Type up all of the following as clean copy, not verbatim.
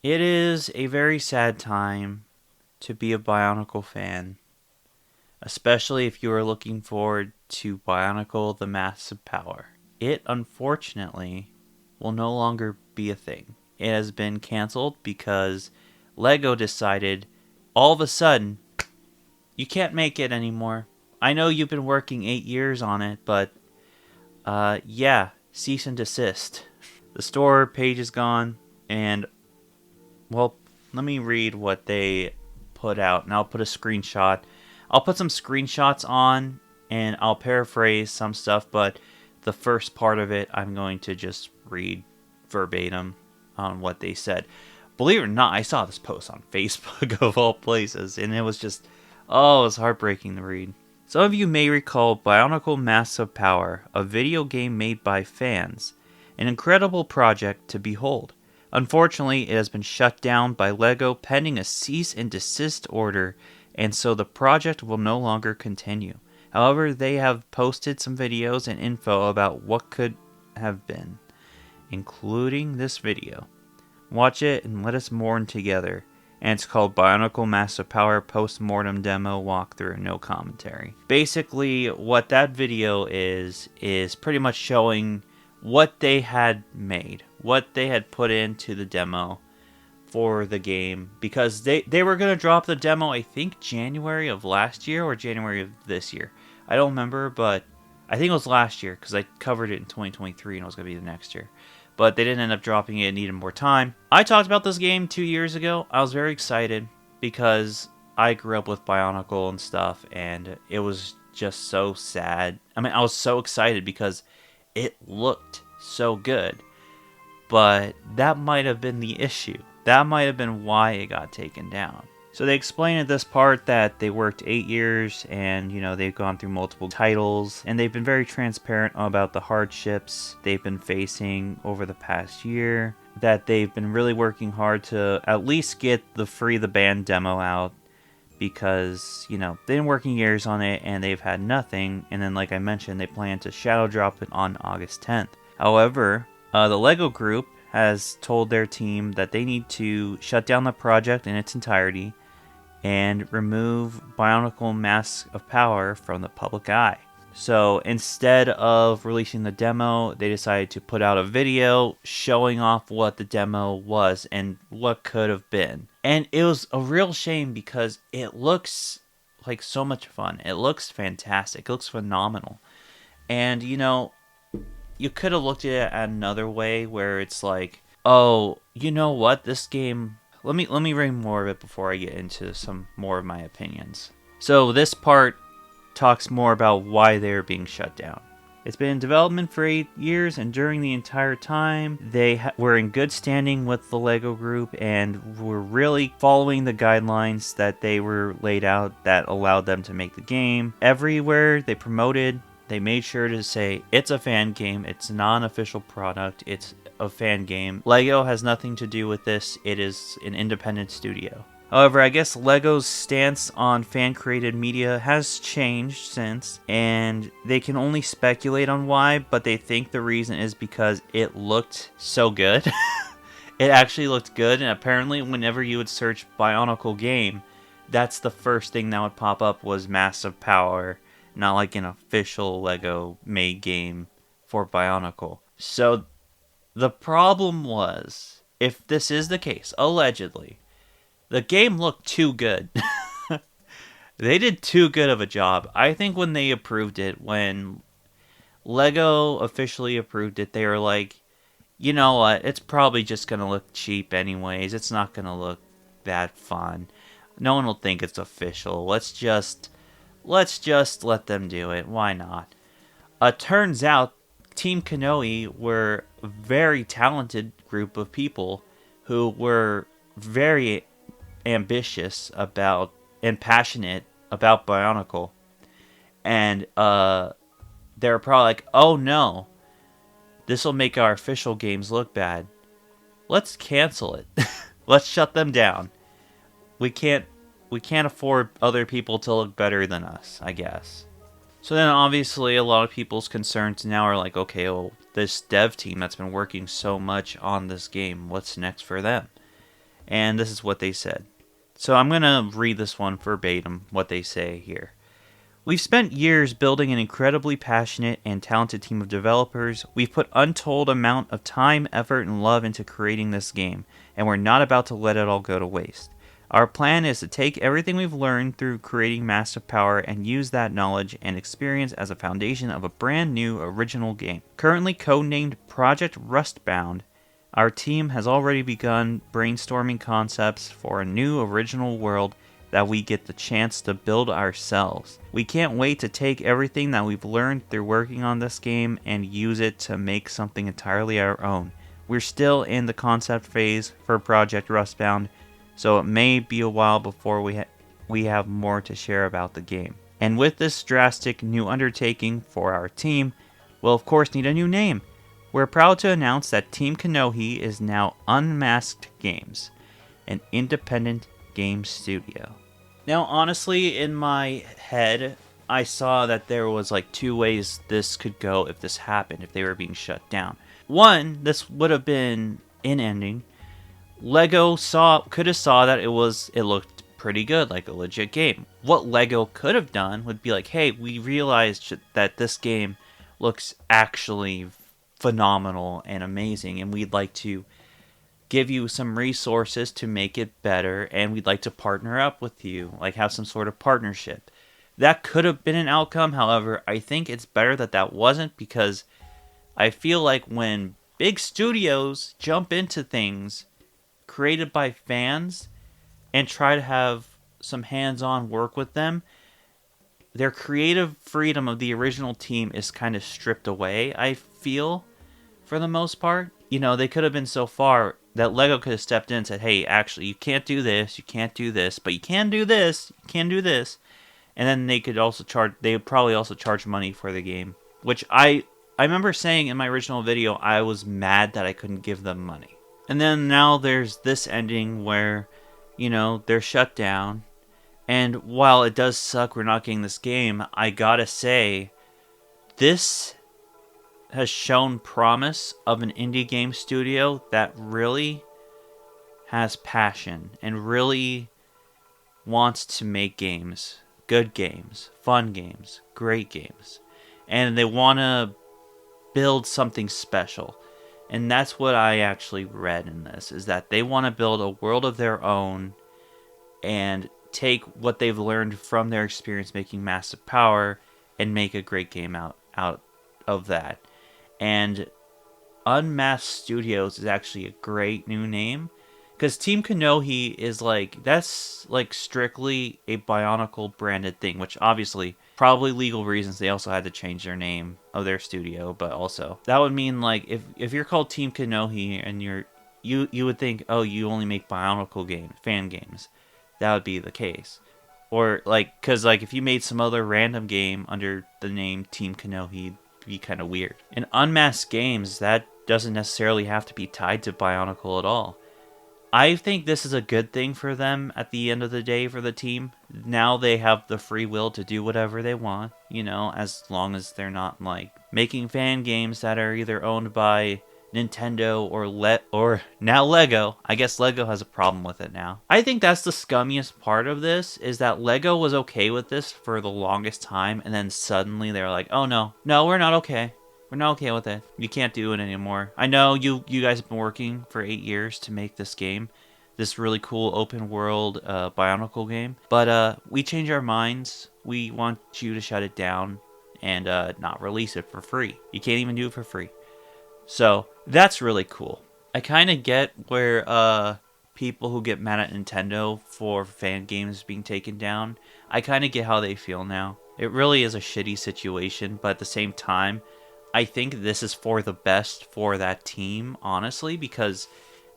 It is a very sad time to be a Bionicle fan, especially if you are looking forward to Bionicle the Massive Power. It unfortunately will no longer be a thing. It has been canceled because LEGO decided all of a sudden you can't make it anymore. I know you've been working 8 years on it, but yeah, cease and desist. The store page is gone, and well, let me read what they put out, and I'll put a screenshot. I'll put some screenshots on, and I'll paraphrase some stuff, but the first part of it, I'm going to just read verbatim on what they said. Believe it or not, I saw this post on Facebook of all places, and it was just, oh, it was heartbreaking to read. Some of you may recall Bionicle Massive Power, a video game made by fans, an incredible project to behold. Unfortunately, it has been shut down by LEGO pending a cease and desist order, and so the project will no longer continue. However, they have posted some videos and info about what could have been, including this video. Watch it and let us mourn together. And it's called Bionicle Massive Power Post-Mortem Demo Walkthrough, no commentary. Basically, what that video is pretty much showing what they had made, what they had put into the demo for the game, because they were going to drop the demo, I think, January of last year or January of this year. I don't remember, but I think it was last year, because I covered it in 2023 and it was going to be the next year. But they didn't end up dropping it, needed more time. I talked about this game 2 years ago. I was very excited because I grew up with Bionicle and stuff, and it was just so sad. I mean, I was so excited because it looked so good, but that might have been the issue. That might have been why it got taken down. So they explain at this part that they worked 8 years and, they've gone through multiple titles, and they've been very transparent about the hardships they've been facing over the past year, that they've been really working hard to at least get the Free the Band demo out, because, they've been working years on it and they've had nothing, and then like I mentioned, they plan to shadow drop it on August 10th. However, the LEGO Group has told their team that they need to shut down the project in its entirety and remove Bionicle Mask of Power from the public eye. So instead of releasing the demo, they decided to put out a video showing off what the demo was and what could have been. And it was a real shame because it looks like so much fun. It looks fantastic. It looks phenomenal. And you could have looked at it another way where it's like, oh, you know what, this game, let me read more of it before I get into some more of my opinions. So this part talks more about why they're being shut down. It's been in development for 8 years, and during the entire time, they were in good standing with the LEGO Group and were really following the guidelines that they were laid out that allowed them to make the game. Everywhere they promoted, they made sure to say, it's a fan game, it's not an official product, it's a fan game. LEGO has nothing to do with this, it is an independent studio. However, I guess LEGO's stance on fan-created media has changed since, and they can only speculate on why, but they think the reason is because it looked so good. It actually looked good, and apparently whenever you would search Bionicle game, that's the first thing that would pop up was Massive Power, not like an official LEGO made game for Bionicle. So the problem was, if this is the case, allegedly, the game looked too good. They did too good of a job. I think when they approved it, when LEGO officially approved it, they were like, you know what, it's probably just going to look cheap anyways. It's not going to look that fun. No one will think it's official. Let's just let them do it. Why not? Turns out, Team Konoe were a very talented group of people who were very ambitious about and passionate about Bionicle, and they're probably like, oh no, this will make our official games look bad, let's cancel it. Let's shut them down. We can't afford other people to look better than us, I guess. So then obviously a lot of people's concerns now are like, okay, well, this dev team that's been working so much on this game, what's next for them? And this is what they said. So I'm going to read this one verbatim, what they say here. We've spent years building an incredibly passionate and talented team of developers. We've put untold amount of time, effort, and love into creating this game, and we're not about to let it all go to waste. Our plan is to take everything we've learned through creating Massive Power and use that knowledge and experience as a foundation of a brand new original game. Currently codenamed Project Rustbound, our team has already begun brainstorming concepts for a new original world that we get the chance to build ourselves. We can't wait to take everything that we've learned through working on this game and use it to make something entirely our own. We're still in the concept phase for Project Rustbound, so it may be a while before we have more to share about the game. And with this drastic new undertaking for our team, we'll of course need a new name. We're proud to announce that Team Kanohi is now Unmasked Games, an independent game studio. Now, honestly, in my head, I saw that there was like two ways this could go if this happened, if they were being shut down. One, this would have been an ending. Lego could have saw that it looked pretty good, like a legit game. What Lego could have done would be like, hey, we realized that this game looks actually phenomenal and amazing, and we'd like to give you some resources to make it better, and we'd like to partner up with you, like have some sort of partnership. That could have been an outcome. However, I think it's better that that wasn't, because I feel like when big studios jump into things created by fans and try to have some hands-on work with them, their creative freedom of the original team is kind of stripped away, I feel, for the most part. You know, they could have been so far that Lego could have stepped in and said, hey, actually, you can't do this, but you can do this, you can do this. And then they would probably also charge money for the game. Which I remember saying in my original video, I was mad that I couldn't give them money. And then now there's this ending where, you know, they're shut down. And while it does suck we're not getting this game, I gotta say, this has shown promise of an indie game studio that really has passion and really wants to make games, good games, fun games, great games. And they want to build something special. And that's what I actually read in this, is that they want to build a world of their own and take what they've learned from their experience making Massive Power and make a great game out of that. And Unmasked Studios is actually a great new name, because Team Kanohi is that's strictly a Bionicle branded thing, which obviously, probably legal reasons, they also had to change their name of their studio, but also that would mean if you're called Team Kanohi and you would think, oh, you only make Bionicle fan games. That would be the case. Or because if you made some other random game under the name Team Kanohi, be kind of weird. In Unmasked Games, that doesn't necessarily have to be tied to Bionicle at all. I think this is a good thing for them at the end of the day for the team. Now they have the free will to do whatever they want, you know, as long as they're not making fan games that are either owned by Nintendo or now Lego. I guess Lego has a problem with it now. I think that's the scummiest part of this, is that Lego was okay with this for the longest time, and then suddenly they were like, oh no, we're not okay. We're not okay with it. You can't do it anymore. I know you guys have been working for 8 years to make this game, this really cool open world Bionicle game, but we changed our minds. We want you to shut it down and not release it for free. You can't even do it for free. So that's really cool. I kind of get where people who get mad at Nintendo for fan games being taken down, I kind of get how they feel now. It really is a shitty situation, but at the same time, I think this is for the best for that team, honestly, because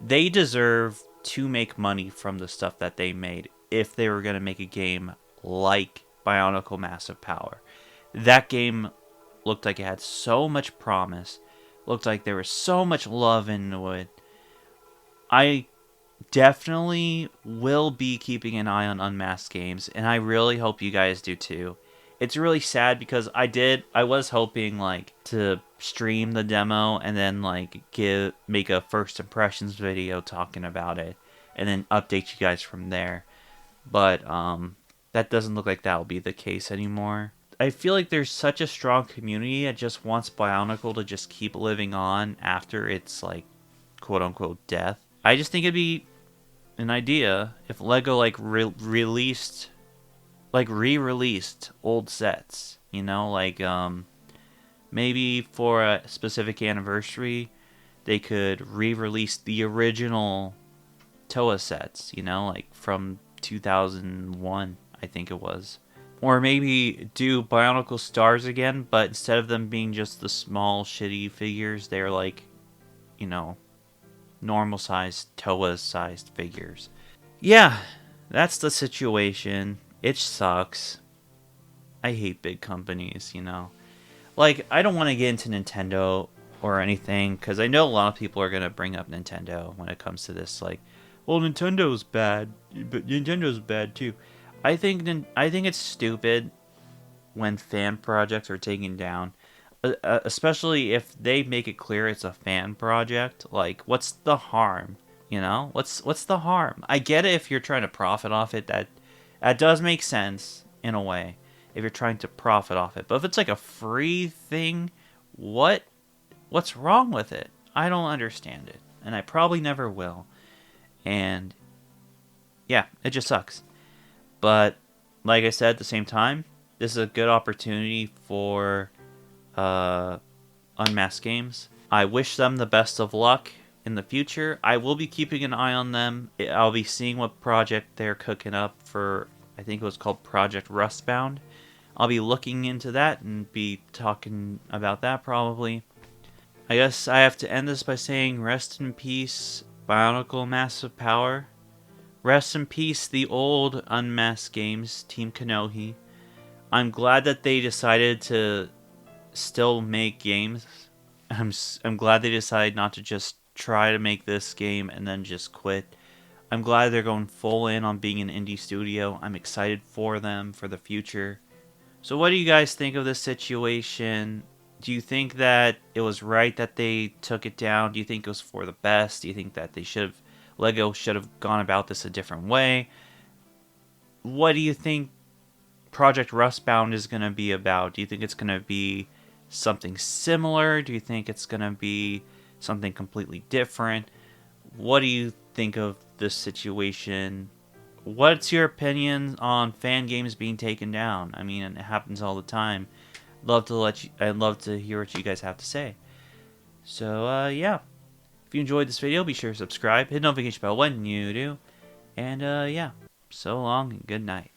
they deserve to make money from the stuff that they made if they were going to make a game like Bionicle Massive Power. That game looked like it had so much promise, looked like there was so much love into it. I definitely will be keeping an eye on Unmasked Games, and I really hope you guys do too. It's really sad because I was hoping to stream the demo and then make a first impressions video talking about it. and then update you guys from there. But that doesn't look like that will be the case anymore. I feel like there's such a strong community that just wants Bionicle to just keep living on after its like quote unquote death. I just think it'd be an idea if Lego like re-released old sets, you know, like maybe for a specific anniversary they could re-release the original Toa sets, you know, like from 2001, I think it was. Or maybe do Bionicle Stars again, but instead of them being just the small, shitty figures, they're like, you know, normal sized, Toa sized figures. Yeah, that's the situation. It sucks. I hate big companies, you know. Like, I don't want to get into Nintendo or anything, because I know a lot of people are going to bring up Nintendo when it comes to this. Like, well, Nintendo's bad, but Nintendo's bad too. I think it's stupid when fan projects are taken down, especially if they make it clear it's a fan project. Like, what's the harm? You know, what's the harm? I get it if you're trying to profit off it. That does make sense in a way if you're trying to profit off it. But if it's like a free thing, what's wrong with it? I don't understand it, and I probably never will. And yeah, it just sucks. But like I said, at the same time, this is a good opportunity for Unmasked Games. I wish them the best of luck in the future. I will be keeping an eye on them. I'll be seeing what project they're cooking up for. I think it was called Project Rustbound. I'll be looking into that and be talking about that probably. I guess I have to end this by saying rest in peace, Bionicle Massive Power. Rest in peace, the old Unmasked Games, Team Kanohi. I'm glad that they decided to still make games. I'm glad they decided not to just try to make this game and then just quit. I'm glad they're going full in on being an indie studio. I'm excited for them for the future. So what do you guys think of this situation? Do you think that it was right that they took it down? Do you think it was for the best? Do you think that Lego should have gone about this a different way? What do you think Project Rustbound is going to be about? Do you think it's going to be something similar? Do you think it's going to be something completely different? What do you think of this situation? What's your opinion on fan games being taken down? I mean, it happens all the time. I'd love to hear what you guys have to say. So, yeah. If you enjoyed this video, be sure to subscribe, hit the notification bell when you do. And, yeah. So long and good night.